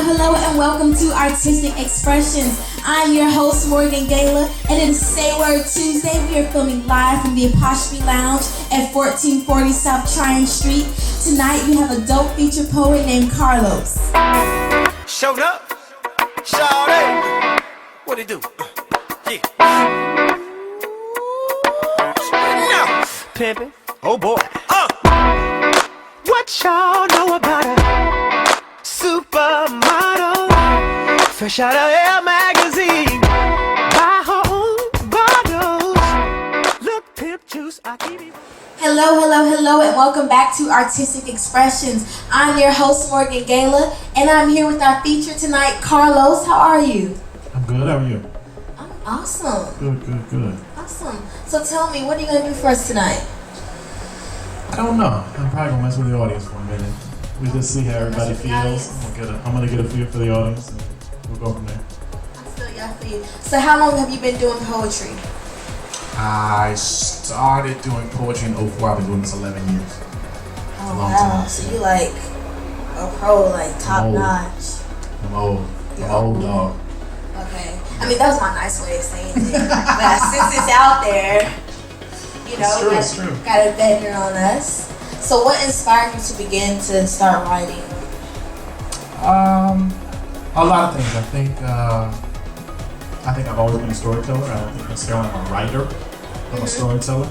hello, and welcome to Artistic Expressions. I'm your host, Morgan Gayla, and it is Say Word Tuesday. We are filming live from the Apostrophe Lounge at 1440 South Tryon Street. Tonight, we have a dope feature poet named Carlos. Showed up, shawty. What it do? Yeah. Now, pimpin'. Oh boy. What y'all know about a supermodel? Fresh out of Elle magazine. Buy her own bottles. Look, pimp juice, I keep it. Hello, and welcome back to Artistic Expressions. I'm your host, Morgan Gayla, and I'm here with our feature tonight, Carlos. How are you? I'm good. How are you? I'm awesome. Good. Awesome. So tell me, what are you going to do for us tonight? I don't know. I'm probably gonna mess with the audience for a minute. We just see how everybody feels. I'm gonna get a feel for the audience, and we'll go from there. I feel you. So how long have you been doing poetry? I started doing poetry in 04. I've been doing this 11 years. Oh wow! So you like a pro, like top notch. I'm old. I'm old dog. Okay. I mean, that was my nice way of saying it. But since it's out there, you know, it's true. Got a vendor on us. So what inspired you to begin to start writing? A lot of things. I think I've always been a storyteller. I don't think necessarily I'm a writer. I'm a storyteller.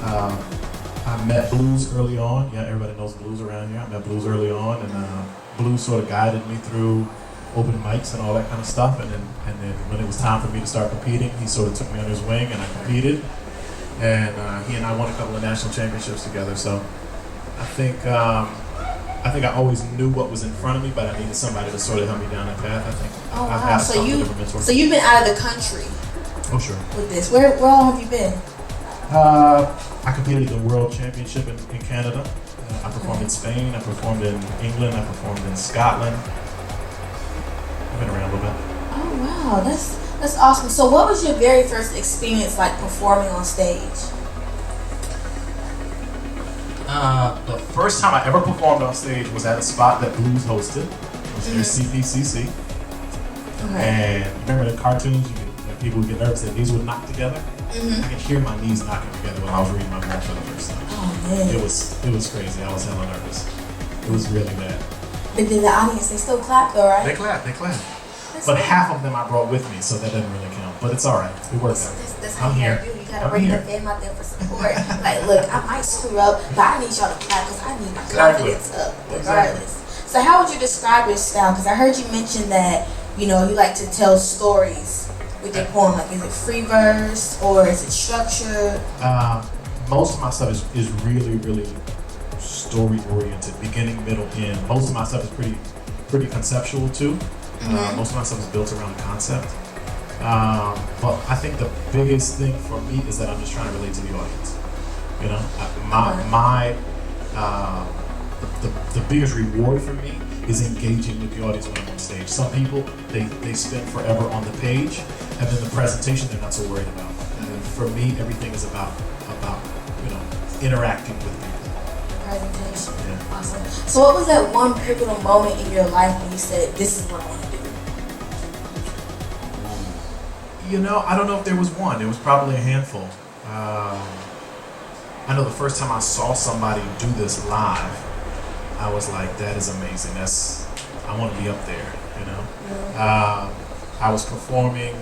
I met blues early on. Yeah, everybody knows blues around here. I met blues early on, and blues sort of guided me through open mics and all that kind of stuff. And then when it was time for me to start competing, he sort of took me under his wing, and I competed. And he and I won a couple of national championships together. So I think I always knew what was in front of me, but I needed somebody to sort of help me down that path. I think. Oh I've wow! had a couple different mentors. So you've been out of the country. Oh sure. With this, where all have you been? I competed at the World Championship in Canada. I performed in Spain. I performed in England. I performed in Scotland. I've been around a little bit. Oh wow, that's awesome. So what was your very first experience like performing on stage? The first time I ever performed on stage was at a spot that Blues hosted. It was near CPCC. Okay. And remember the cartoons? People would get nervous that knees would knock together. I could hear my knees knocking together when I was reading my poem for the first time. Oh man. It was crazy. I was hella nervous. It was really bad. But then the audience, they still clap though, right? They clapped. But half of them I brought with me, so that doesn't really count. But it's all right. It worked out. That's how you gotta do it. You gotta bring the fam out there for support. Like, look, I might screw up, but I need y'all to clap because I need my confidence up, regardless. So how would you describe your style? Because I heard you mention that, you know, you like to tell stories with your poem. Like, is it free verse or is it structured? Most of my stuff is really story oriented, beginning, middle, end. Most of my stuff is pretty conceptual too. Most of my stuff is built around concept. But I think the biggest thing for me is that I'm just trying to relate to the audience. You know, the biggest reward for me is engaging with the audience when I'm on stage. Some people, they spend forever on the page, and then the presentation they're not so worried about. And for me, everything is about you know, interacting with people. Presentation. Yeah. Awesome. So what was that one pivotal moment in your life when you said, this is what I want to do? You know, I don't know if there was one. There was probably a handful. I know the first time I saw somebody do this live, I was like, that is amazing. I want to be up there, you know. I was performing,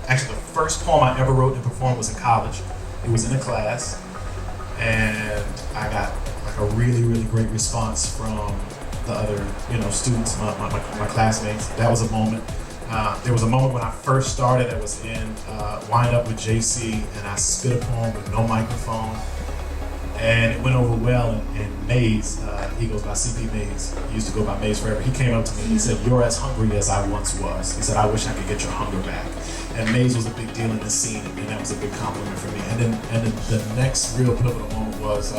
actually the first poem I ever wrote and performed was in college. It was in a class, and I got like a really great response from the other, you know, students, my classmates. That was a moment. There was a moment when I first started. I was in Wind Up with JC, and I spit a poem with no microphone, and it went over well. And Mays, he goes by CP Mays. He used to go by Mays forever. He came up to me and he said, "You're as hungry as I once was." He said, "I wish I could get your hunger back." And Mays was a big deal in this scene, and that was a big compliment for me. And then the next real pivotal moment was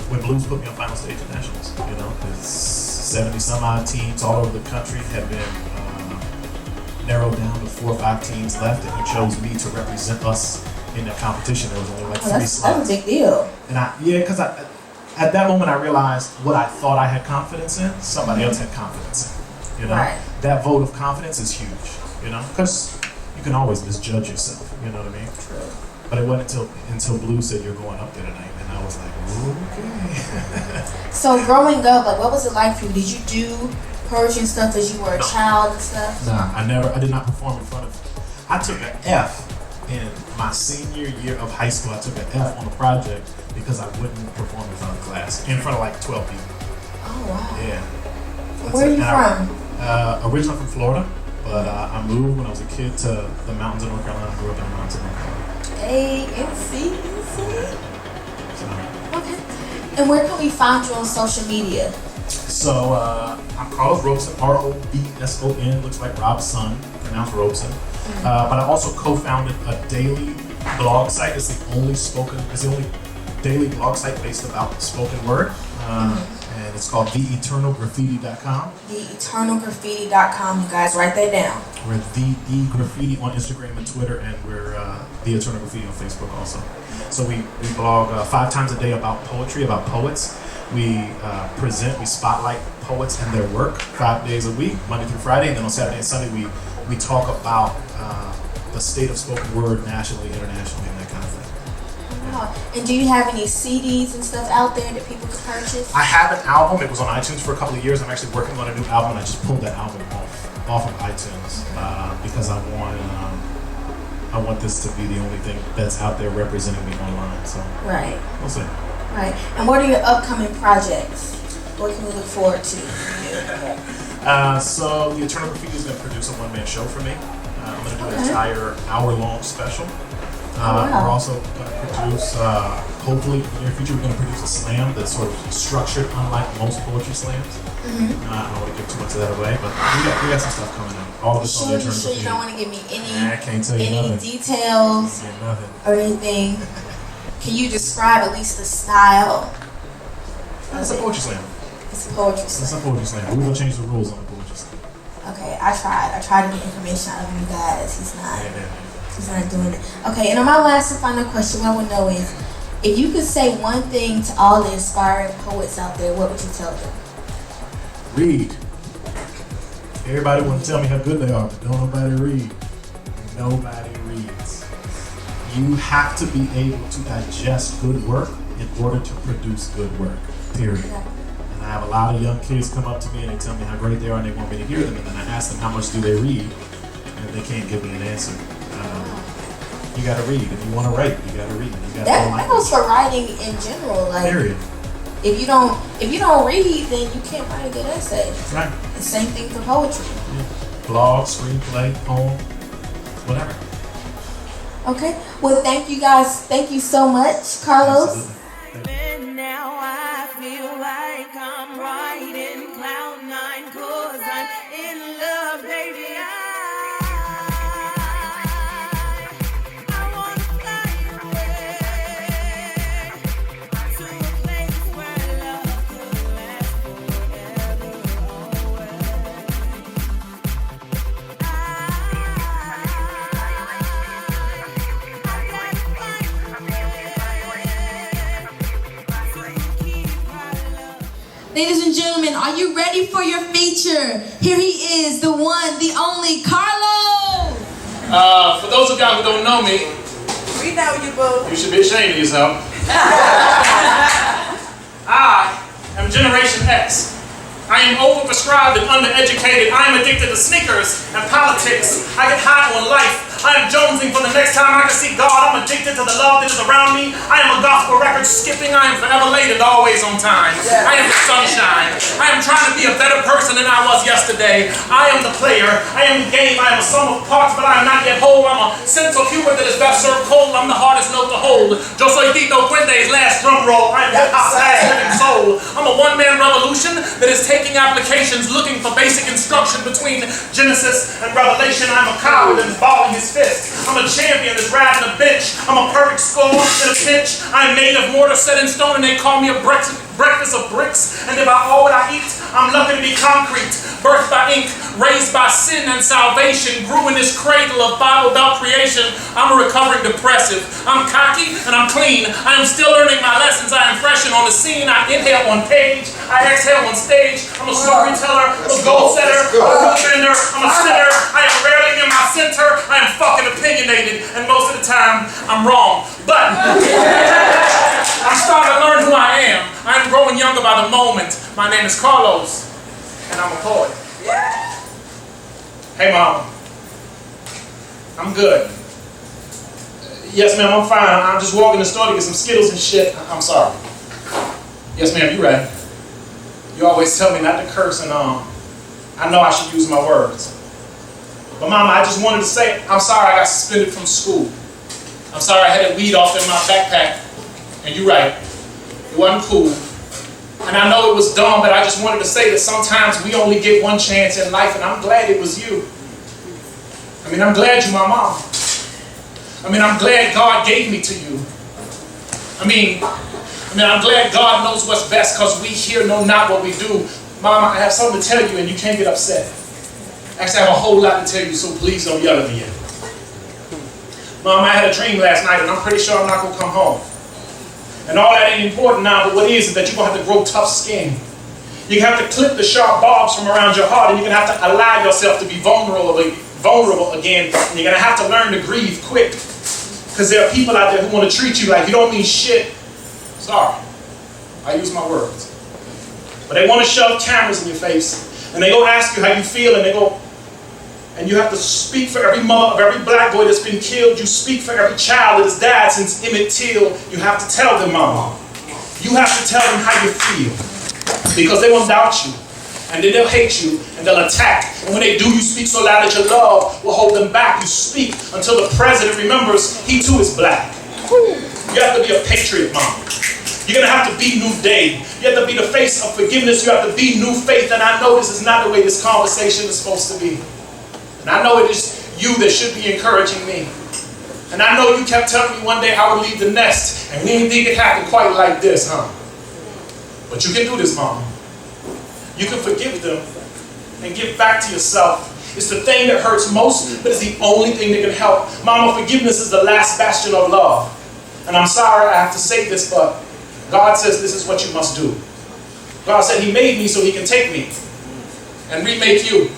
when Blues put me on final stage at Nationals. You know, 70 some odd teams all over the country had been narrowed down to 4 or 5 teams left, and he chose me to represent us in that competition. There was only like 3 slots. That's a big deal. And because at that moment, I realized what I thought I had confidence in, somebody else had confidence in. You know, Right. that vote of confidence is huge. You know, because you can always misjudge yourself. You know what I mean? True. But it wasn't until Blue said you're going up there tonight, and I was like, okay. So growing up, like, what was it like for you? Did you do poetry and stuff as you were a child and stuff? Nah, I did not perform in front of. I took an F in my senior year of high school. I took an F on a project because I wouldn't perform in front of class, in front of like 12 people. Oh wow. Yeah. Where are you from? Originally from Florida, but I moved when I was a kid to the mountains of North Carolina. I grew up in the mountains of North Carolina. A-N-C. So, Okay. And where can we find you on social media? So I'm Carlos Robson, R-O-B-S-O-N, looks like Rob's son, pronounced Robson. But I also co-founded a daily blog site. It's the only daily blog site based about spoken word. And it's called theeternalgraffiti.com. Theeternalgraffiti.com. You guys write that down. We're The Graffiti on Instagram and Twitter, and we're The Eternal Graffiti on Facebook also. So we blog 5 times a day about poetry, about poets. We we spotlight poets and their work 5 days a week, Monday through Friday, and then on Saturday and Sunday we talk about the state of spoken word nationally, internationally, and that kind of thing. Wow. And do you have any CDs and stuff out there that people can purchase? I have an album. It was on iTunes for a couple of years. I'm actually working on a new album, and I just pulled that album off of iTunes because I want this to be the only thing that's out there representing me online. So Right. we'll see. Right. And what are your upcoming projects? What can we look forward to? So the Eternal Graffiti is going to produce a one-man show for me. I'm going to do an Okay. entire hour-long special. Wow. We're also going to produce, hopefully in the near future, we're going to produce a slam that's sort of structured unlike most poetry slams. I don't want to give too much of that away, but we got some stuff coming up. All of this on the Eternal Sure, Graffiti. you don't want to give me I can't tell you any nothing. details Yeah, nothing. or anything. Can you describe at least the style? It's a poetry slam. It's a poetry It's a slam. poetry slam. We're going to change the rules on the poetry slam. Okay, I tried to get information out of you guys. He's not doing it. Okay, and on my last and final question, what I want to know is, if you could say one thing to all the aspiring poets out there, what would you tell them? Read. Everybody want to tell me how good they are, but don't nobody read. Nobody reads. You have to be able to digest good work in order to produce good work, period. Yeah. And I have a lot of young kids come up to me and they tell me how great they are and they want me to hear them, and then I ask them how much do they read, and they can't give me an answer. You gotta read. If you want to write, you gotta read. You gotta That goes for writing in general. Like, period. if you don't read, then you can't write a good essay. Right. The same thing for poetry. Blog, screenplay, poem, whatever. Okay. Well, thank you guys. Thank you so much, Carlos. Absolutely. And now I feel like I'm riding cloud 9 'cause I'm in love, baby. I wanna fly away to a place where love could last forever always. Ladies and gentlemen, are you ready for your feature? Here he is, the one, the only, Carlos! For those of y'all who don't know me, We know you, boo. you should be ashamed of yourself. I am Generation X. I am overprescribed and undereducated. I am addicted to sneakers and politics. I get high on life. I am jonesing for the next time I can see God. I'm addicted to the love that is around me. I am a gospel record skipping. I am forever late and always on time. I am the sunshine. I am trying to be a better person than I was yesterday. I am the player. I am the game. I am a sum of parts, but I am not yet whole. I'm a sense of humor that is best served cold. I'm the hardest note to hold. Yo soy Tito Fuente's last drum roll. I am hip-hop's last living soul. I'm a one-man revolution that is taking applications, looking for basic instruction between Genesis and Revelation. I'm a coward that's balling his fist. I'm a champion that's riding a bench. I'm a perfect score in a pinch. I'm made of mortar set in stone, and they call me a breakfast of bricks. And if I all what I eat, I'm lucky to be concrete, birthed by ink, raised by sin and salvation, grew in this cradle of Bible Belt creation. I'm a recovering depressive. I'm cocky and I'm clean. I am still learning my lessons. I am fresh and on the scene. I inhale on page. I exhale on stage. I'm a storyteller. I'm a goal setter. I'm a bender. I'm a sinner. I am rarely in my center. I am fucking opinionated. And most of the time, I'm wrong. But I'm starting to learn who I am. I'm growing younger by the moment. My name is Carlos, and I'm a poet. Hey, Mom. I'm good. Yes, ma'am, I'm fine. I'm just walking the store to get some Skittles and shit. I'm sorry. Yes, ma'am, you right. You always tell me not to curse, and I know I should use my words. But, Mama, I just wanted to say, I'm sorry I got suspended from school. I'm sorry I had that weed off in my backpack. And you're right. It wasn't cool. And I know it was dumb, but I just wanted to say that sometimes we only get one chance in life, and I'm glad it was you. I mean, I'm glad you're my mom. I mean, I'm glad God gave me to you. I mean, I'm glad God knows what's best, because we here know not what we do. Mama, I have something to tell you, and you can't get upset. Actually, I have a whole lot to tell you, so please don't yell at me yet. Mom, I had a dream last night, and I'm pretty sure I'm not going to come home. And all that ain't important now, but what is that you're going to have to grow tough skin. You're going to have to clip the sharp barbs from around your heart, and you're going to have to allow yourself to be vulnerable again, and you're going to have to learn to grieve quick. Because there are people out there who want to treat you like you don't mean shit. Sorry. I use my words. But they want to shove cameras in your face, and they go ask you how you feel, and you have to speak for every mother of every black boy that's been killed. You speak for every child that has died since Emmett Till. You have to tell them, Mama. You have to tell them how you feel. Because they won't doubt you. And then they'll hate you, and they'll attack. And when they do, you speak so loud that your love will hold them back. You speak until the president remembers he too is black. You have to be a patriot, Mama. You're going to have to be New Day. You have to be the face of forgiveness. You have to be new faith. And I know this is not the way this conversation is supposed to be. And I know it is you that should be encouraging me. And I know you kept telling me one day I would leave the nest, and we didn't think it happened quite like this, huh? But you can do this, Mama. You can forgive them and give back to yourself. It's the thing that hurts most, but it's the only thing that can help. Mama, forgiveness is the last bastion of love. And I'm sorry I have to say this, but God says this is what you must do. God said He made me so He can take me and remake you.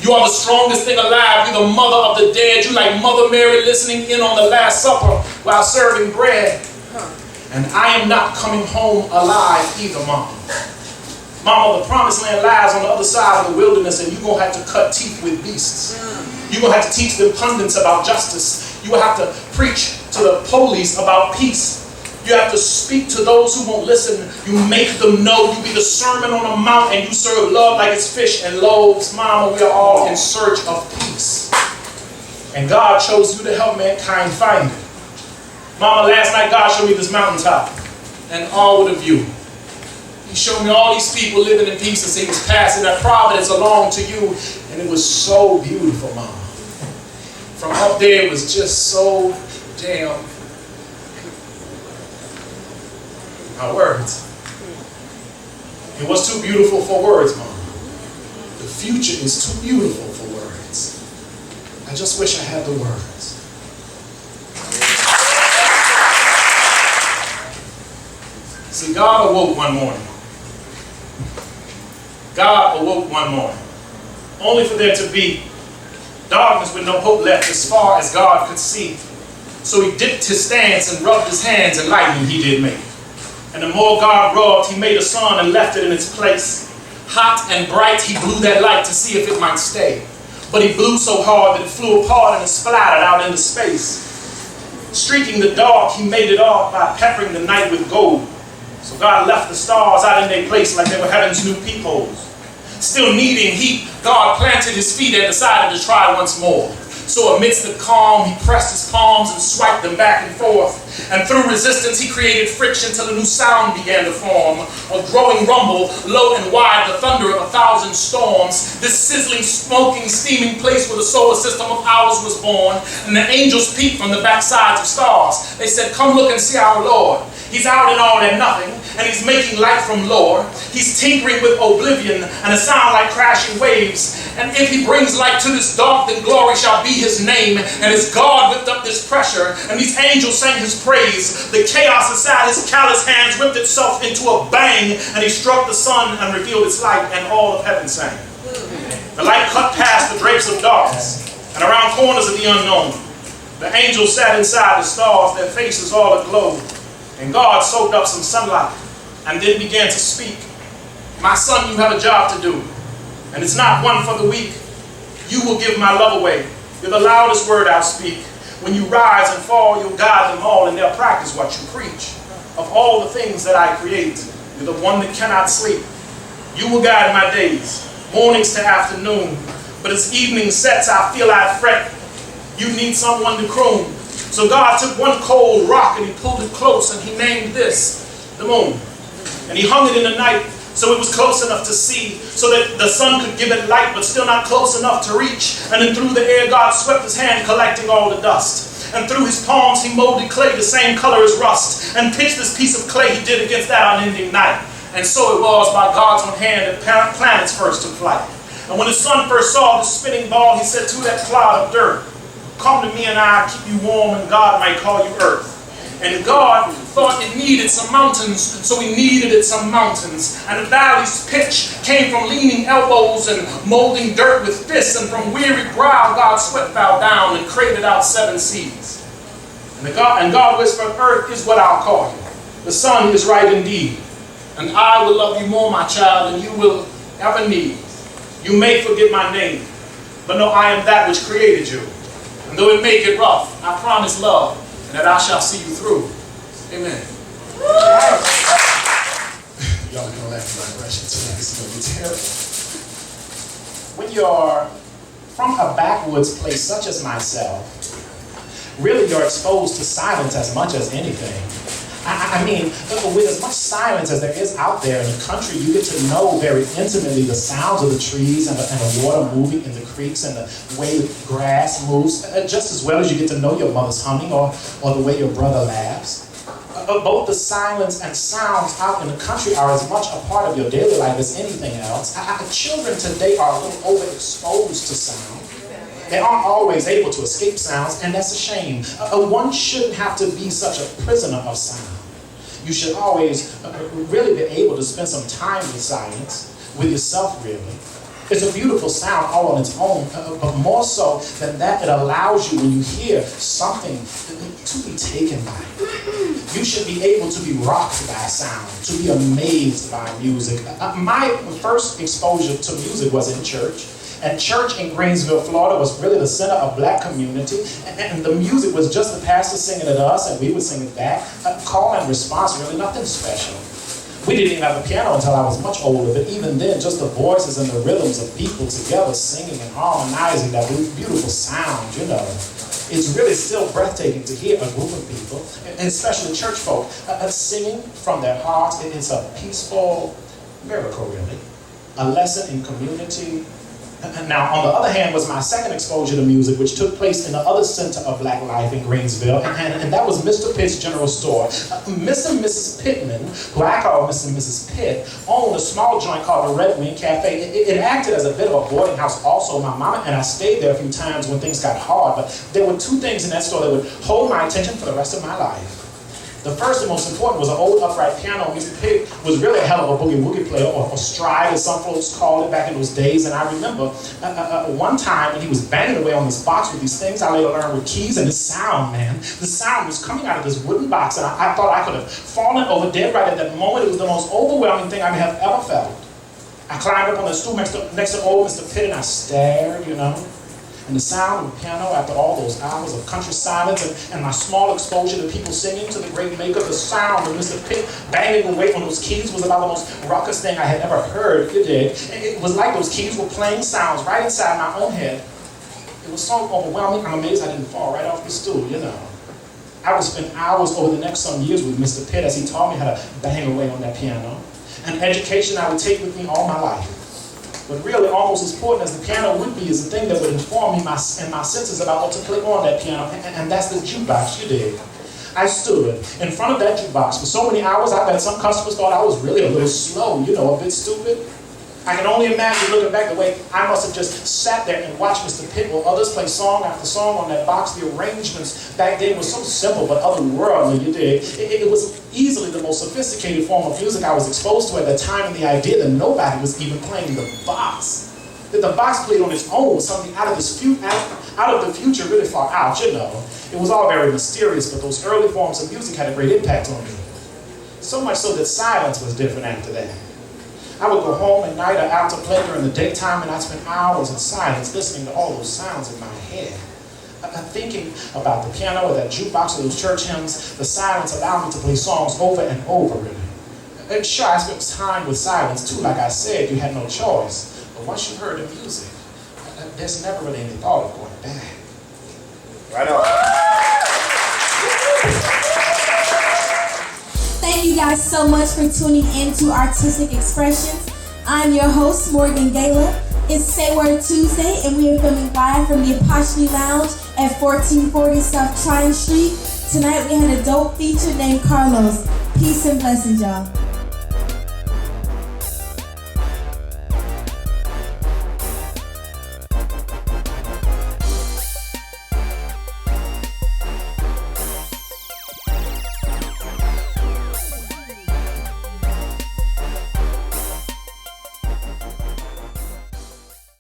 You are the strongest thing alive. You're the mother of the dead. You're like Mother Mary listening in on the Last Supper while serving bread. And I am not coming home alive either, Mama. Mama, the promised land lies on the other side of the wilderness, and you're going to have to cut teeth with beasts. You're going to have to teach them pundits about justice. You will have to preach to the police about peace. You have to speak to those who won't listen. You make them know. You be the sermon on the mount, and you serve love like it's fish and loaves. Mama, we are all in search of peace. And God chose you to help mankind find it. Mama, last night God showed me this mountaintop and all of you. He showed me all these people living in peace as He was passing that providence along to you. And it was so beautiful, Mama. From up there, it was just so damn. My words. It was too beautiful for words, Mama. The future is too beautiful for words. I just wish I had the words. See, God awoke one morning. God awoke one morning, only for there to be darkness with no hope left as far as God could see. So He dipped His stance and rubbed His hands, and lightning He did make. And the more God rubbed, He made a sun and left it in its place. Hot and bright, He blew that light to see if it might stay. But He blew so hard that it flew apart and it splattered out into space. Streaking the dark, He made it arc by peppering the night with gold. So God left the stars out in their place like they were heaven's new peepholes. Still needing heat, God planted His feet and decided to try once more. So amidst the calm, He pressed His palms and swiped them back and forth. And through resistance, He created friction till a new sound began to form. A growing rumble, low and wide, the thunder of 1,000 storms. This sizzling, smoking, steaming place where the solar system of ours was born. And the angels peeped from the backsides of stars. They said, "Come look and see our Lord. He's out and all and nothing, and he's making light from lore. He's tinkering with oblivion and a sound like crashing waves. And if he brings light to this dark, then glory shall be his name. And as God whipped up this pressure, and these angels sang his praise, the chaos inside his callous hands whipped itself into a bang, and he struck the sun and revealed its light, and all of heaven sang. The light cut past the drapes of darkness, and around corners of the unknown. The angels sat inside the stars, their faces all aglow. And God soaked up some sunlight and then began to speak. My son, you have a job to do. And it's not one for the weak. You will give my love away. You're the loudest word I'll speak. When you rise and fall, you'll guide them all, and they'll practice what you preach. Of all the things that I create, you're the one that cannot sleep. You will guide my days, mornings to afternoon. But as evening sets, I feel I fret. You need someone to croon. So God took one cold rock and he pulled it close, and he named this the moon. And he hung it in the night so it was close enough to see, so that the sun could give it light, but still not close enough to reach. And then through the air God swept his hand, collecting all the dust. And through his palms he molded clay the same color as rust, and pitched this piece of clay he did against that unending night. And so it was by God's own hand that planets first took flight. And when the sun first saw this spinning ball, he said to that cloud of dirt, come to me and I'll keep you warm, and God might call you earth. And God thought it needed some mountains, so he kneaded it some mountains. And the valley's pitch came from leaning elbows and molding dirt with fists. And from weary brow, God's sweat fell down and created out 7 seas. And God whispered, earth is what I'll call you. The sun is right indeed. And I will love you more, my child, than you will ever need. You may forget my name, but know I am that which created you. And though it may get rough, I promise love, and that I shall see you through. Amen. Y'all are going to laugh at my impression tonight. This is going to be terrible. When you're from a backwoods place such as myself, really you're exposed to silence as much as anything. I mean, with as much silence as there is out there in the country, you get to know very intimately the sounds of the trees and the water moving in the creeks and the way the grass moves, just as well as you get to know your mother's humming or the way your brother laughs. Both the silence and sounds out in the country are as much a part of your daily life as anything else. Children today are a little overexposed to sound. They aren't always able to escape sounds, and that's a shame. One shouldn't have to be such a prisoner of sound. You should always really be able to spend some time with silence, with yourself really. It's a beautiful sound all on its own, but more so than that, it allows you, when you hear something, to be taken by it. You should be able to be rocked by sound, to be amazed by music. My first exposure to music was in church. And church in Greensville, Florida was really the center of black community. And the music was just the pastor singing at us, and we would sing it back. Call and response, really nothing special. We didn't even have a piano until I was much older, but even then, just the voices and the rhythms of people together singing and harmonizing that beautiful sound, you know. It's really still breathtaking to hear a group of people, and especially church folk, singing from their hearts. It's a peaceful miracle, really. A lesson in community. Now, on the other hand, was my second exposure to music, which took place in the other center of black life in Greensville, and that was Mr. Pitt's General Store. Mr. and Mrs. Pittman, who I call Mr. and Mrs. Pitt, owned a small joint called the Red Wing Cafe. It acted as a bit of a boarding house also. My mama and I stayed there a few times when things got hard, but there were 2 things in that store that would hold my attention for the rest of my life. The first and most important was an old upright piano. Mr. Pitt was really a hell of a boogie-woogie player, or stride as some folks called it back in those days. And I remember one time when he was banging away on this box with these things I later learned were keys, and the sound, man, the sound was coming out of this wooden box, and I thought I could have fallen over dead right at that moment. It was the most overwhelming thing I have ever felt. I climbed up on the stool next to old Mr. Pitt, and I stared, you know. And the sound of the piano after all those hours of country silence and my small exposure to people singing to the great maker, the sound of Mr. Pitt banging away on those keys was about the most raucous thing I had ever heard. You did. It was like those keys were playing sounds right inside my own head. It was so overwhelming, I'm amazed I didn't fall right off the stool, you know. I would spend hours over the next some years with Mr. Pitt as he taught me how to bang away on that piano. An education I would take with me all my life. But really, almost as important as the piano would be is the thing that would inform me and my senses about what to play on that piano, and that's the jukebox, you dig. I stood in front of that jukebox for so many hours, I bet some customers thought I was really a little slow, a bit stupid. I can only imagine looking back the way I must have just sat there and watched Mr. Pitt while others play song after song on that box. The arrangements back then were so simple but otherworldly, you dig. It was easily the most sophisticated form of music I was exposed to at the time, and the idea that nobody was even playing the box. That the box played on its own was something out of the future, really far out, It was all very mysterious, but those early forms of music had a great impact on me. So much so that silence was different after that. I would go home at night or out to play during the daytime, and I'd spend hours in silence listening to all those sounds in my head. Thinking about the piano or that jukebox or those church hymns, the silence allowed me to play songs over and over again. And sure, I spent time with silence too. Like I said, you had no choice. But once you heard the music, there's never really any thought of going back. Right on. Thank you guys so much for tuning in to Artistic Expressions. I'm your host, Morgan Gayla. It's Say Word Tuesday, and we are filming live from the Apostrophe Lounge at 1440 South Tryon Street. Tonight we had a dope feature named Carlos. Peace and blessings, y'all.